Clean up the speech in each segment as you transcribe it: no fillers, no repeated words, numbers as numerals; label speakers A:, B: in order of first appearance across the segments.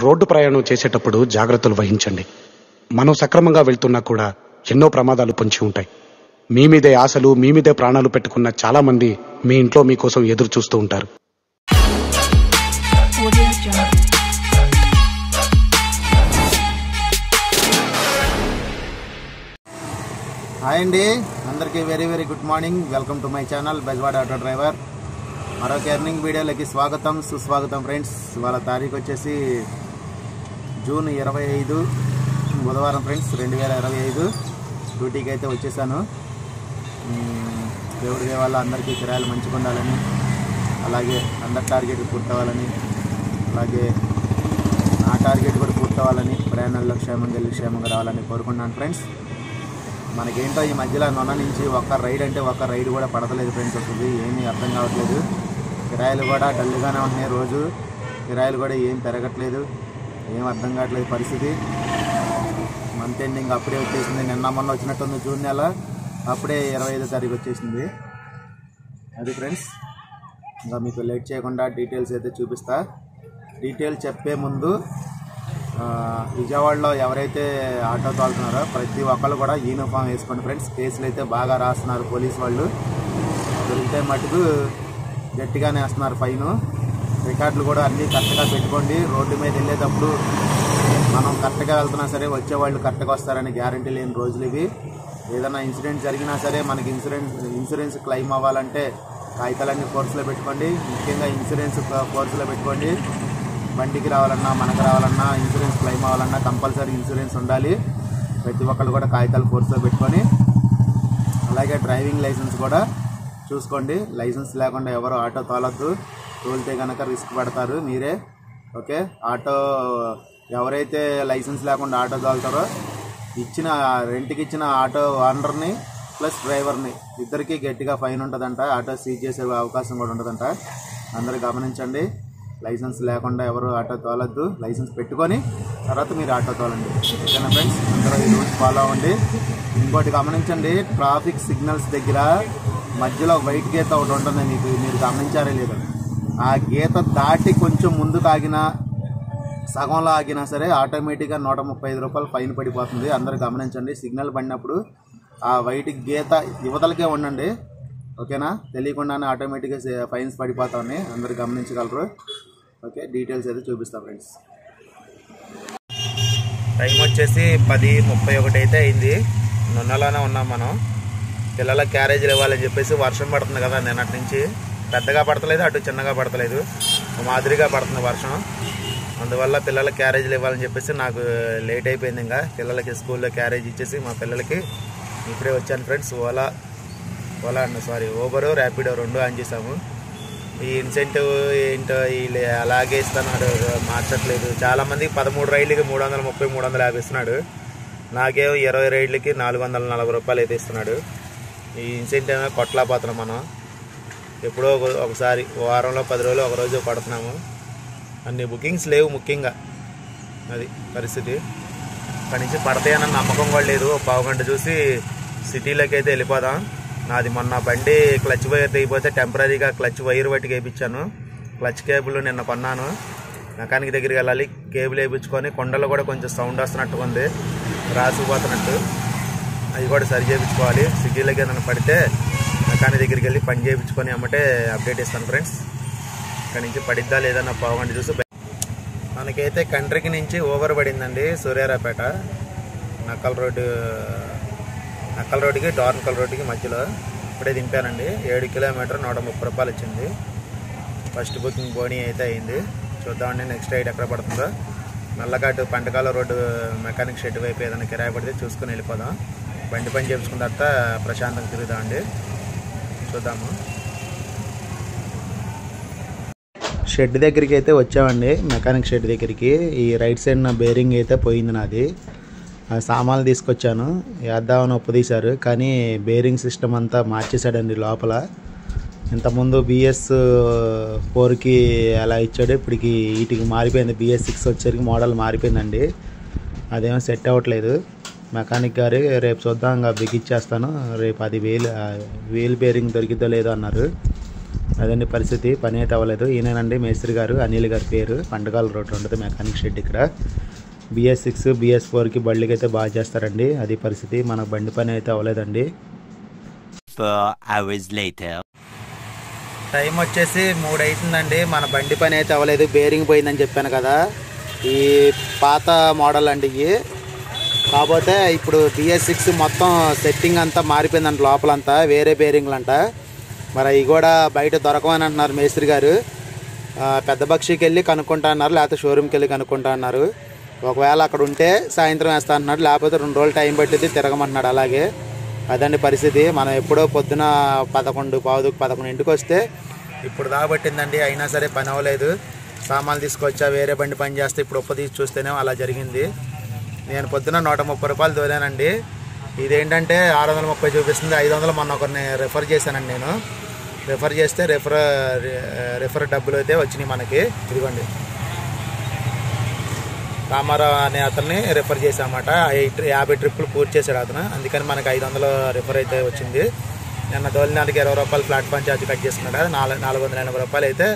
A: Road ప్రయాణం చేసేటప్పుడు జాగ్రత్తలు వహించండి. మనం సక్రమంగా వెళ్తున్నా కూడా ఎన్నో ప్రమాదాలు పొంచి ఉంటాయి. మీ మీదే ఆశలు, మీ మీదే ప్రాణాలు పెట్టుకున్న చాలా మంది మీ ఇంట్లో మీకోసం ఎదురు చూస్తూ ఉంటారు.
B: హాయ్ అండి, అందరికీ very good morning. Welcome to my channel Bezawada auto driver. మరొక ఎర్నింగ్ వీడియోలకి స్వాగతం, సుస్వాగతం ఫ్రెండ్స్. ఇవాళ తారీఖు వచ్చేసి జూన్ 25 బుధవారం ఫ్రెండ్స్, 2025. డ్యూటీకి అయితే వచ్చేసాను. దేవుడి వల్ల అందరికీ కిరాయిలు మంచిగా ఉండాలని, అలాగే అందరి టార్గెట్ పూర్తవ్వాలని, అలాగే నా టార్గెట్ కూడా పూర్తవ్వాలని, ప్రయాణాల్లో క్షేమంగా రావాలని కోరుకున్నాను ఫ్రెండ్స్. మనకేంటో ఈ మధ్యలో నొన్న నుంచి ఒక్క రైడ్ అంటే ఒక్క రైడ్ కూడా పడతలేదు ఫ్రెండ్స్. వస్తుంది ఏమీ అర్థం కావట్లేదు. కిరాయిలు కూడా డల్గానే ఉంటున్నాయి. రోజు కిరాయిలు కూడా ఏం పెరగట్లేదు, ఏం అర్థం కావట్లేదు పరిస్థితి. మంత్ ఎండింగ్ అప్పుడే వచ్చేసింది. నిన్న మొన్న వచ్చినట్టుంది జూన్ నెల, అప్పుడే 25వ తారీఖు వచ్చేసింది. అది ఫ్రెండ్స్, ఇంకా మీకు లేట్ చేయకుండా డీటెయిల్స్ అయితే చూపిస్తా. డీటెయిల్స్ చెప్పే ముందు విజయవాడలో ఎవరైతే ఆటో తోలుతున్నారో ప్రతి ఒక్కళ్ళు కూడా యూనిఫామ్ వేసుకోండి ఫ్రెండ్స్. కేసులు అయితే బాగా రాస్తున్నారు పోలీసు వాళ్ళు. దొరికితే మటుకు గట్టిగానే వేస్తున్నారు ఫైను. రికార్డులు కూడా అన్నీ కరెక్ట్గా పెట్టుకోండి. రోడ్డు మీద వెళ్ళేటప్పుడు మనం కరెక్ట్గా వెళ్తున్నా సరే వచ్చేవాళ్ళు కరెక్ట్గా వస్తారని గ్యారంటీ లేని రోజులు ఇవి. ఏదైనా ఇన్సిడెంట్ జరిగినా సరే మనకి ఇన్సూరెన్స్ క్లెయిమ్ అవ్వాలంటే కాగితాలన్నీ ఫోర్స్లో పెట్టుకోండి. ముఖ్యంగా ఇన్సూరెన్స్ ఫోర్స్లో పెట్టుకోండి. బండికి రావాలన్నా, మనకు రావాలన్నా, ఇన్సూరెన్స్ క్లెయిమ్ అవ్వాలన్నా కంపల్సరీ ఇన్సూరెన్స్ ఉండాలి. ప్రతి ఒక్కళ్ళు కూడా కాగితాలు ఫోర్స్లో పెట్టుకొని, అలాగే డ్రైవింగ్ లైసెన్స్ కూడా చూసుకోండి. లైసెన్స్ లేకుండా ఎవరు ఆటో తోలొద్దు. తోలితే కనుక రిస్క్ పడతారు మీరే. ఓకే, ఆటో ఎవరైతే లైసెన్స్ లేకుండా ఆటో తోలుతారో రెంట్కి ఇచ్చిన ఆటో ఓనర్ని ప్లస్ డ్రైవర్ని ఇద్దరికీ గట్టిగా ఫైన్ ఉంటుందంట. ఆటో సీజ్ చేసే అవకాశం కూడా ఉంటుందంట. అందరూ గమనించండి. లైసెన్స్ లేకుండా ఎవరు ఆటో తోలొద్దు. లైసెన్స్ పెట్టుకొని తర్వాత మీరు ఆటో తోలండి. ఓకేనా ఫ్రెండ్స్, అందరూ ఈ రూల్స్ ఫాలో అవ్వండి. ఇంకోటి గమనించండి, ట్రాఫిక్ సిగ్నల్స్ దగ్గర మధ్యలో వైట్ గీత ఒకటి ఉంటుంది. మీరు గమనించారే లేదు. ఆ గీత దాటి కొంచెం ముందుకు ఆగినా, సగంలో ఆగినా సరే ఆటోమేటిక్గా 135 రూపాయలు ఫైన్ పడిపోతుంది. అందరూ గమనించండి. సిగ్నల్ పడినప్పుడు ఆ వైట్ గీత యువతలకే ఉండండి. ఓకేనా, తెలియకుండానే ఆటోమేటిక్గా ఫైన్స్ పడిపోతా ఉన్నాయి. అందరూ గమనించగలరు. ఓకే, డీటెయిల్స్ అయితే చూపిస్తాం ఫ్రెండ్స్. టైం వచ్చేసి 10:31 అయితే అయింది. నొన్నలోనే ఉన్నాం మనం. పిల్లల క్యారేజీలు ఇవ్వాలని చెప్పేసి వర్షం పడుతుంది కదా నిన్నటి నుంచి. పెద్దగా పడతలేదు, అటు చిన్నగా పడతలేదు, మాదిరిగా పడుతుంది వర్షం. అందువల్ల పిల్లల క్యారేజీలు ఇవ్వాలని చెప్పేసి నాకు లేట్ అయిపోయింది. ఇంకా పిల్లలకి స్కూల్లో క్యారేజ్ ఇచ్చేసి మా పిల్లలకి ఇప్పుడే వచ్చాను ఫ్రెండ్స్. ఊబరు, ర్యాపిడో 2 ఆన్ చేసాము. ఈ ఇన్సెంటివ్ ఏంటో వీళ్ళు అలాగే ఇస్తున్నాడు, మార్చట్లేదు. చాలామందికి 13 రైడ్లకి 330, 350 ఇస్తున్నాడు. నాకేమో 20 రైడ్లకి 440 రూపాయలు అయితే ఇస్తున్నాడు. ఈ ఇన్సెంటివ్ కొట్టలేకపోతున్నాం మనం. ఎప్పుడో ఒకసారి వారంలో 10 రోజులు ఒకరోజు కొడుతున్నాము. అన్ని బుకింగ్స్ లేవు ముఖ్యంగా. అది పరిస్థితి. అక్కడి నుంచి పడతాయన్న నమ్మకం కూడా లేదు. పావు గంట చూసి సిటీలోకి అయితే వెళ్ళిపోదాం. నాది మొన్న బండి క్లచ్ వైర్ తెగిపోతే టెంపరీగా క్లచ్ వైర్ బట్టి వేయించాను. క్లచ్ కేబుల్ నిన్న కొన్నాను. మెకానిక్ దగ్గరికి వెళ్ళాలి, కేబుల్ వేయించుకొని. కొండలో కూడా కొంచెం సౌండ్ వస్తున్నట్టు ఉంది, రాసిపోతున్నట్టు. అది కూడా సరి చేయించుకోవాలి. సిటీలోకి ఏదైనా పడితే మెకానిక్ దగ్గరికి వెళ్ళి పని చేయించుకొని అమ్మటే అప్డేట్ ఇస్తాను ఫ్రెండ్స్. ఇక్కడ నుంచి పడిద్దా లేదన్న పావు గంట చూసి. మనకైతే కంట్రీకి నుంచి ఓవర్ పడిందండి సూర్యారాపేట. నక్కల్ రోడ్డుకి డార్నకల్ రోడ్డుకి మధ్యలో ఇప్పుడే దింపానండి. 7 కిలోమీటర్ 130 రూపాయలు వచ్చింది. ఫస్ట్ బుకింగ్ బోనీ అయితే అయింది. చూద్దామండి నెక్స్ట్ రైడ్ ఎక్కడ పడుతుందో. నల్లఘాటు పంటకాల రోడ్డు మెకానిక్ షెడ్ వైపు ఏదైనా కిరాయి పడితే చూసుకుని వెళ్ళిపోదాం. బండి పని చేసుకున్న తర్వాత ప్రశాంతంగా తిరుగుదామండి. చూద్దాము. షెడ్ దగ్గరికి అయితే వచ్చామండి, మెకానిక్ షెడ్ దగ్గరికి. ఈ రైట్ సైడ్ నా బేరింగ్ అయితే పోయింది నాది. సామాన్లు తీసుకొచ్చాను, వేద్దామని ఒప్పదీశారు. కానీ బేరింగ్ సిస్టమ్ అంతా మార్చేశాడండి లోపల. ఇంతకుముందు BS4కి అలా ఇచ్చాడు, ఇప్పటికి వీటికి మారిపోయింది. BS6 వచ్చేసరికి మోడల్ మారిపోయిందండి. అదేమో సెట్ అవ్వట్లేదు. మెకానిక్ గారు రేపు చూద్దాం, ఇంకా బిగిచ్చేస్తాను, రేపు 10,000 వీల్ బేరింగ్ దొరికిద్దో లేదో అన్నారు. అదండి పరిస్థితి. పని అయితే అవ్వలేదు. ఈయనండి మేస్త్రి గారు, అనిల్ గారి పేరు. పండగాల రోడ్ ఉంటుంది మెకానిక్ షెడ్ ఇక్కడ. BS6 BS4కి బళ్ళకి అయితే బాగా చేస్తారండి. అది పరిస్థితి. మన బండి పని అయితే అవ్వలేదండి.
C: 4 hours later.
B: టైం వచ్చేసి 3 అవుతుందండి. మన బండి పని అయితే అవ్వలేదు. బేరింగ్ పోయిందని చెప్పాను కదా, ఈ పాత మోడల్ అండి ఇవి. కాకపోతే ఇప్పుడు BS6 మొత్తం సెట్టింగ్ అంతా మారిపోయిందంట, లోపలంతా వేరే బేరింగ్లు అంట. మరి అవి కూడా బయట దొరకమని అంటున్నారు మేస్త్రి గారు. పెద్ద బక్షికి వెళ్ళి కనుక్కుంటా అన్నారు, లేకపోతే షోరూమ్కి వెళ్ళి కనుక్కుంటా అన్నారు. ఒకవేళ అక్కడ ఉంటే సాయంత్రం వేస్తా అంటున్నాడు, లేకపోతే 2 రోజులు టైం పట్టింది తిరగమంటున్నాడు. అలాగే అదండి పరిస్థితి. మనం ఎప్పుడో పొద్దున 11:15 వస్తే ఇప్పుడు దాబట్టిందండి. అయినా సరే పని అవ్వలేదు. సామాన్లు తీసుకొచ్చా, వేరే బండి పని చేస్తే ఇప్పుడు ఉప్పు తీసి చూస్తేనే అలా జరిగింది. నేను పొద్దున 130 రూపాయలు తోలానండి. ఇదేంటంటే 630 చూపిస్తుంది. 500 మొన్న ఒకరిని రెఫర్ చేశానండి. నేను రెఫర్ చేస్తే రెఫర్ డబ్బులు అయితే వచ్చినాయి మనకి. ఇదిగోండి, రామారావు అనే అతన్ని రెఫర్ చేశామన్నమాట. 50 ట్రిప్పులు పూర్తి చేశాడు అతను, అందుకని మనకి 500 రెఫర్ అయితే వచ్చింది. నిన్న తోలినానికి 20 రూపాయలు ప్లాట్ఫామ్ ఛార్జ్ కట్ చేసుకున్నాడు. 480 రూపాయలు అయితే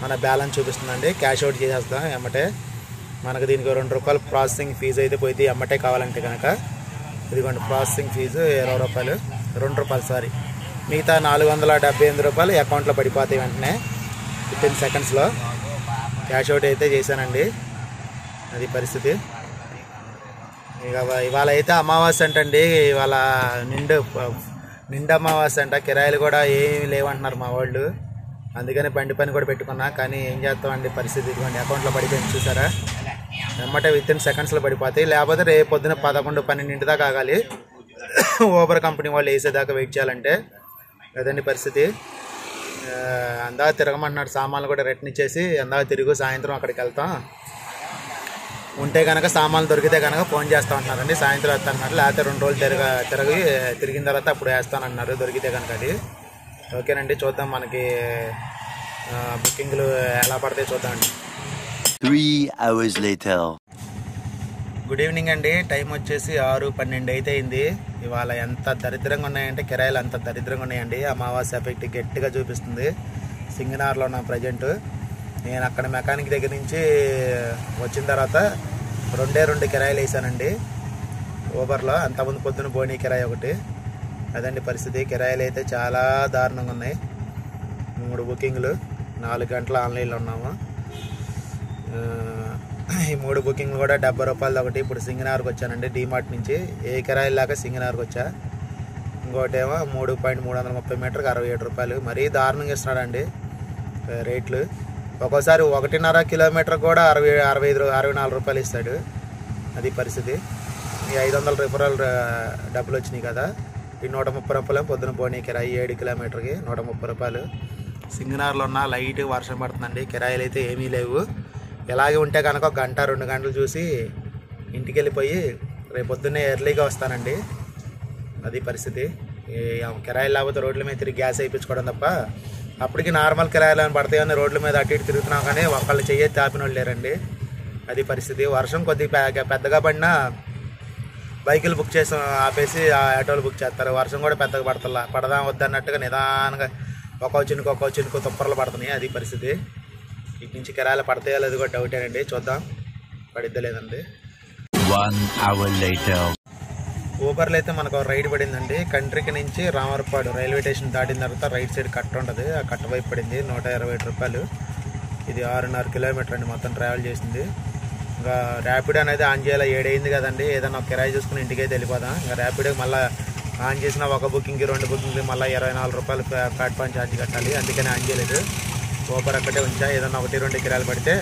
B: మన బ్యాలెన్స్ చూపిస్తుందండి. క్యాష్ అవుట్ చేసేస్తాం ఎమ్మటే. మనకు దీనికి 2 రూపాయలు ప్రాసెసింగ్ ఫీజు అయితే పోయింది ఎమ్మటే కావాలంటే కనుక. ఇదిగోండి ప్రాసెసింగ్ ఫీజు 20 రూపాయలు, 2 రూపాయలు సారీ. మిగతా 478 రూపాయలు అకౌంట్లో పడిపోతాయి వెంటనే, 15 సెకండ్స్లో. క్యాష్ అవుట్ అయితే చేశానండి. అది పరిస్థితి. ఇక ఇవాళ అయితే అమావాస్య అంటండి. ఇవాళ నిండు అమావాస్య అంట. కిరాయిలు కూడా ఏమి లేవంటున్నారు మా వాళ్ళు. అందుకని బండి పని కూడా పెట్టుకున్నా. కానీ ఏం చేస్తామండి పరిస్థితి. ఇదిగోండి అకౌంట్లో పడిపోయింది చూసారా, వెంబటే 15 సెకండ్స్లో పడిపోతాయి. లేకపోతే రేపు పొద్దున 11-12 దాకా ఆగాలి. ఊబర్ కంపెనీ వాళ్ళు వేసేదాకా వెయిట్ చేయాలంటే. అదండి పరిస్థితి. అందాక తిరగమంటున్నాడు. సామాన్లు కూడా రిటర్న్ ఇచ్చేసి అందాక తిరుగు, సాయంత్రం అక్కడికి వెళ్తాం. ఉంటే కనుక సామాన్లు దొరికితే కనుక ఫోన్ చేస్తా ఉంటున్నారండి. సాయంత్రం వేస్తానన్నారు, లేకపోతే 2 రోజులు తిరిగిన తర్వాత అప్పుడు వేస్తానన్నారు దొరికితే కనుక. అది ఓకేనండి. చూద్దాం మనకి బుకింగ్లు ఎలా పడతాయి చూద్దామండి.
C: 3 hours later.
B: గుడ్ ఈవినింగ్ అండి. టైం వచ్చేసి 6:12 అయితే అయింది. ఇవాళ ఎంత దరిద్రంగా ఉన్నాయంటే కిరాయిలు అంత దరిద్రంగా ఉన్నాయండి. అమావాస్య ఎఫెక్ట్ గట్టిగా చూపిస్తుంది. సింగనార్లో ఉన్న ప్రజెంట్. నేను అక్కడ మెకానిక్ దగ్గర నుంచి వచ్చిన తర్వాత 2 కిరాయిలు వేసానండి ఊబర్లో. అంతకుముందు పొద్దున బోనీ కిరాయి ఒకటి. అదండి పరిస్థితి. కిరాయిలు అయితే చాలా దారుణంగా ఉన్నాయి. 3 బుకింగ్లు, 4 గంటలు ఆన్లైన్లో ఉన్నాము. ఈ 3 బుకింగ్లు కూడా 70 రూపాయలు ఒకటి. ఇప్పుడు సింగనార్కి వచ్చానండి డీమార్ట్ నుంచి. ఏ కిరాయిలు లాగా సింగనార్కి వచ్చా. ఇంకోటేమో 3.330 మీటర్కి 67 రూపాయలు. మరీ దారుణంగా ఇస్తున్నాడండి రేట్లు. ఒక్కోసారి 1.5 కిలోమీటర్ కూడా 64 రూపాయలు ఇస్తాడు. అది పరిస్థితి. ఈ 500 రూపాయలు డబ్బులు వచ్చినాయి కదా. ఈ 130 రూపాయలు పొద్దున పోనీ కిరాయి 7 కిలోమీటర్కి 130 రూపాయలు. సింగనార్లో ఉన్న లైట్గా వర్షం పడుతుందండి. కిరాయిలు అయితే ఏమీ లేవు. ఇలాగే ఉంటే కనుక 1-2 గంటలు చూసి ఇంటికి వెళ్ళిపోయి రేపు పొద్దున్నే ఎర్లీగా వస్తానండి. అది పరిస్థితి. కిరాయిలు లేకపోతే రోడ్ల మీద తిరిగి గ్యాస్ వేయించుకోవడం తప్ప అప్పటికి నార్మల్ కిరాయిలు అని పడతాయని రోడ్ల మీద అటు ఇటు తిరుగుతున్నాం. కానీ ఒకళ్ళు చెయ్యి తాపిన వాళ్ళు లేరండి. అది పరిస్థితి. వర్షం కొద్దిగా పెద్దగా పడినా బైకులు బుక్ చేసి ఆపేసి ఆటోలు బుక్ చేస్తారు. వర్షం కూడా పెద్దగా పడదాం వద్దన్నట్టుగా నిదానంగా ఒక్కో చినుకు తుప్పర్లు పడుతున్నాయి. అది పరిస్థితి. ఇటు నుంచి కిరాయిలు పడతాయో లేదు కూడా డౌటేనండి. చూద్దాం పడిద్దా లేదండి.
C: 1 hour later.
B: ఊబర్లో అయితే మనకు రైడ్ పడిందండి. కంట్రీకి నుంచి రామర్పాడు రైల్వే స్టేషన్ దాటిన తర్వాత రైట్ సైడ్ కట్ట ఉంటుంది. ఆ కట్ట వైపు పడింది. 127 రూపాయలు. ఇది 6.5 కిలోమీటర్ అండి మొత్తం ట్రావెల్ చేసింది. ఇంకా ర్యాపిడో అనేది ఆన్ చేయాలి. 7 అయింది కదండి. ఏదైనా కిరాయి చూసుకుని ఇంటికి అయితే వెళ్ళిపోదాం. ఇంకా ర్యాపిడో మళ్ళీ ఆన్ చేసిన 1 బుకింగ్కి 2 బుకింగ్కి మళ్ళీ 24 రూపాయలు ప్లాట్ఫామ్ ఛార్జ్ కట్టాలి. అందుకని ఆన్ చేయలేదు. ఊబర్ అక్కడే ఉంచా. ఏదైనా 1-2 కిరాయిలు పడితే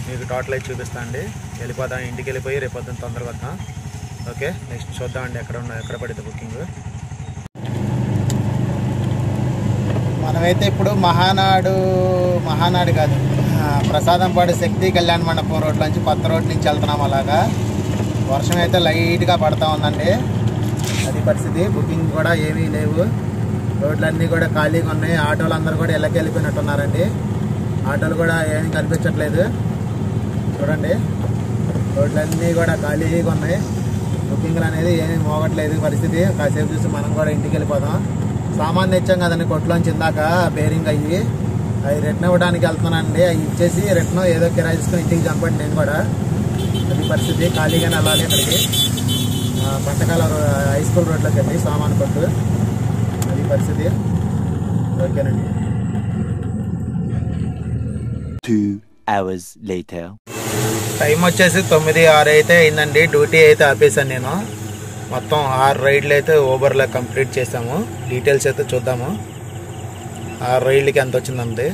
B: మీకు టోటల్ అయితే చూపిస్తా అండి. వెళ్ళిపోదాం. ఇంటికి వెళ్ళిపోయి రేపు పొద్దున్న తొందరగా వద్దాం. ఓకే, నెక్స్ట్ చూద్దామండి ఎక్కడ పడితే బుకింగ్. మనమైతే ఇప్పుడు మహానాడు కాదు, ప్రసాదంపాడు శక్తి కళ్యాణ మండపం రోడ్ నుంచి కొత్త రోడ్ నుంచి వెళ్తున్నాం. అలాగా వర్షం అయితే లైట్గా పడతా ఉందండి. అది పరిస్థితి. బుకింగ్ కూడా ఏమీ లేవు. రోడ్లన్నీ కూడా ఖాళీగా ఉన్నాయి. ఆటోలు అందరూ కూడా ఇళ్ళకి వెళ్ళిపోయినట్టున్నారండి. ఆటోలు కూడా ఏమీ కనిపించట్లేదు. చూడండి, రోడ్లన్నీ కూడా ఖాళీగా ఉన్నాయి. బుకింగ్లు అనేది ఏమీ మోగట్లేదు పరిస్థితి. కాసేపు చూసి మనం కూడా ఇంటికి వెళ్ళిపోదాం. సామాన్ తెచ్చాం కదండి కొట్లోంచి ఇందాక బేరింగ్ అయ్యి. అవి రిటర్న్ ఇవ్వడానికి వెళ్తున్నానండి. అవి ఇచ్చేసి రిటర్న్ ఏదో కిరాయి తీసుకొని ఇంటికి చంపండి. నేను కూడా అది పరిస్థితి. ఖాళీగానే వెళ్ళాలి అక్కడికి. పంటకాల హై స్కూల్ రోడ్లోకి వెళ్ళి సామాను కొట్టు. అది పరిస్థితి. ఓకేనండి.
C: 2 hours later.
B: టైం వచ్చేసి 9:06 అయితే అయిందండి. డ్యూటీ అయితే ఆపేసాను నేను. మొత్తం 6 రైడ్లు అయితే ఊబర్లో కంప్లీట్ చేసాము. డీటెయిల్స్ అయితే చూద్దాము. 6 రైడ్లకి ఎంత వచ్చిందండి.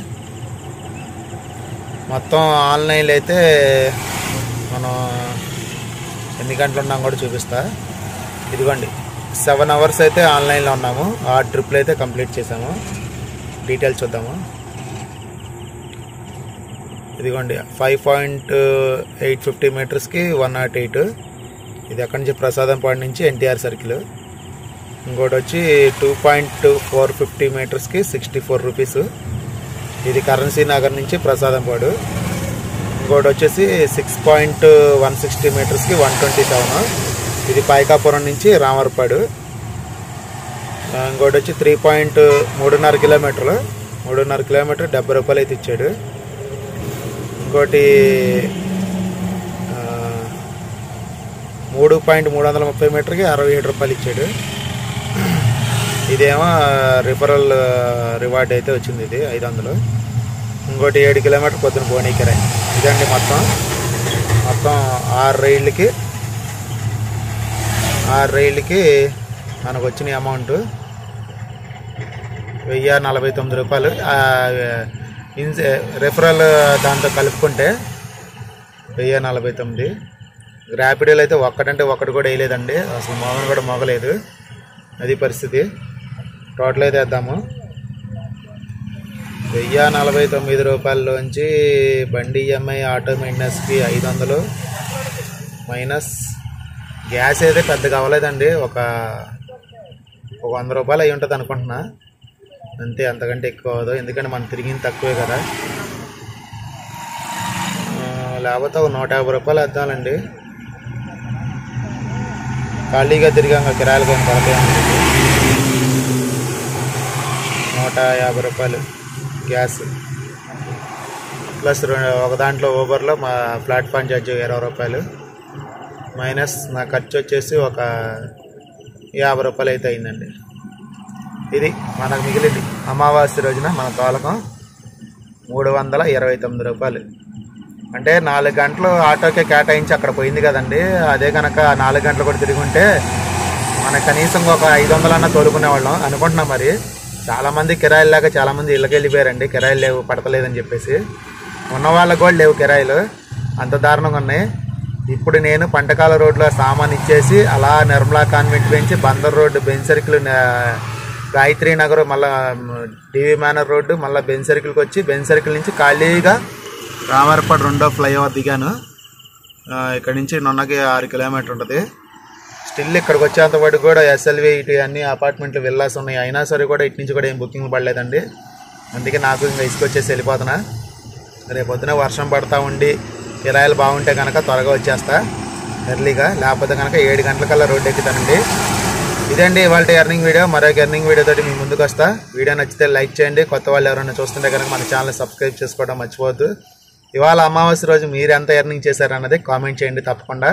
B: మొత్తం ఆన్లైన్లో అయితే మనం ఎన్ని గంటలు ఉన్నాం కూడా చూపిస్తా. ఇదిగోండి 7 అవర్స్ అయితే ఆన్లైన్లో ఉన్నాము. 6 ట్రిప్లు అయితే కంప్లీట్ చేసాము. డీటెయిల్స్ చూద్దాము. ఇదిగోండి 5.850 మీటర్స్కి 108. ఇది అక్కడి నుంచి ప్రసాదంపాడు నుంచి ఎన్టీఆర్ సర్కిల్. ఇంకోటి వచ్చి 2.450 మీటర్స్కి 64 రూపీస్. ఇది కరెన్సీ నగర్ నుంచి ప్రసాదంపాడు. ఇంకోటి వచ్చేసి 6.160 మీటర్స్కి 127. ఇది పైకాపురం నుంచి రామర్పాడు. ఇంకోటి వచ్చి 3.5 కిలోమీటర్లు. 3.5 కిలోమీటర్ 70 రూపాయలు అయితే ఇచ్చాడు. ఇంకోటి 3.330 మీటర్కి 67 రూపాయలు ఇచ్చాడు. ఇదేమో రిఫరల్ రివార్డ్ అయితే వచ్చింది. ఇది 500. ఇంకోటి 7 కిలోమీటర్ పొద్దున బోనీ కిరాయి. ఇదండి మొత్తం 6 రైళ్ళకి మనకు వచ్చిన అమౌంట్ 1049 రూపాయలు. రిఫరల్ దాంతో కలుపుకుంటే 1049. ర్యాపిడోలో అయితే ఒక్కటంటే ఒక్కటి కూడా వేయలేదండి. అసలు మోగను కూడా మోగలేదు. అది పరిస్థితి. టోటల్ అయితే వేద్దాము. 1049 రూపాయల్లోంచి బండి ఈఎంఐ ఆటో మెయింటెనెన్స్కి 500 మైనస్ గ్యాస్ అయితే పెద్దగా అవ్వలేదండి. ఒక 100 రూపాయలు అయి ఉంటుంది అనుకుంటున్నా. అంతే, అంతకంటే ఎక్కువ అవ్వదు. ఎందుకంటే మనం తిరిగింది తక్కువే కదా. లేకపోతే ఒక 150 రూపాయలు వేద్దామండి. ఖాళీగా తిరిగాక కిరాయిలు కానీ పడతాయి. 150 రూపాయలు గ్యాస్ ప్లస్ ఒక దాంట్లో ఊబర్లో మా ప్లాట్ఫామ్ ఛార్జ్ 20 రూపాయలు మైనస్ నా ఖర్చు వచ్చేసి ఒక 50 రూపాయలు అయితే అయిందండి. ఇది మనకు మిగిలింది. అమావాస్య రోజున మన తోలకం 329 రూపాయలు. అంటే 4 గంటలు ఆటోకే కేటాయించి అక్కడ పోయింది కదండి. అదే కనుక 4 గంటలు కూడా తిరిగి ఉంటే మనకు కనీసం ఒక 500 అన్నా తోలుకునేవాళ్ళం అనుకుంటున్నాం. మరి చాలామంది కిరాయిలు లేక చాలామంది ఇళ్ళకి వెళ్ళిపోయారండి. కిరాయిలు లేవు, పడతలేదని చెప్పేసి. ఉన్న వాళ్ళకు కూడా లేవు కిరాయిలు. అంత దారుణంగా ఉన్నాయి. ఇప్పుడు నేను పంటకాల రోడ్లో సామాన్ ఇచ్చేసి అలా నిర్మలా కాన్వెంట్ పెంచి Bandar road Benz circle Gayatri Nagar మళ్ళీ డివి మేనర్ రోడ్డు మళ్ళీ బెంజ్ సర్కిల్కి వచ్చి బెంజ్ సర్కిల్ నుంచి ఖాళీగా రామర్పాడు 2వ ఫ్లైఓవర్ దిగాను. ఇక్కడ నుంచి నున్నకి 6 కిలోమీటర్ ఉంటుంది. స్టిల్ ఇక్కడికి వచ్చేంత వరకు కూడా ఎస్ఎల్వి ఇటు అన్ని అపార్ట్మెంట్లు విల్లాస్ ఉన్నాయి. అయినా సరే కూడా ఇటు నుంచి కూడా ఏం బుకింగ్ పడలేదండి. అందుకే నాకు ఇంకా ఇసుకొచ్చేసి వెళ్ళిపోతున్నా. రేపొద్దున వర్షం పడతా ఉండి కిరాయిలు బాగుంటే కనుక త్వరగా వచ్చేస్తా ఎర్లీగా. లేకపోతే కనుక 7 గంటలకల్లా రోడ్డు ఎక్కుతానండి. ఇదండి ఇవాళ ఎర్నింగ్ వీడియో. మరొక ఎర్నింగ్ వీడియో తోటి మీ ముందుకు వస్తా. వీడియో నచ్చితే లైక్ చేయండి. కొత్త వాళ్ళు ఎవరైనా చూస్తుంటే కనుక మన ఛానల్ సబ్స్క్రైబ్ చేసుకోవడం మర్చిపోవద్దు. ఇవాళ అమావాస్య రోజు మీరు ఎంత ఎర్నింగ్ చేశారన్నది కామెంట్ చేయండి తప్పకుండా.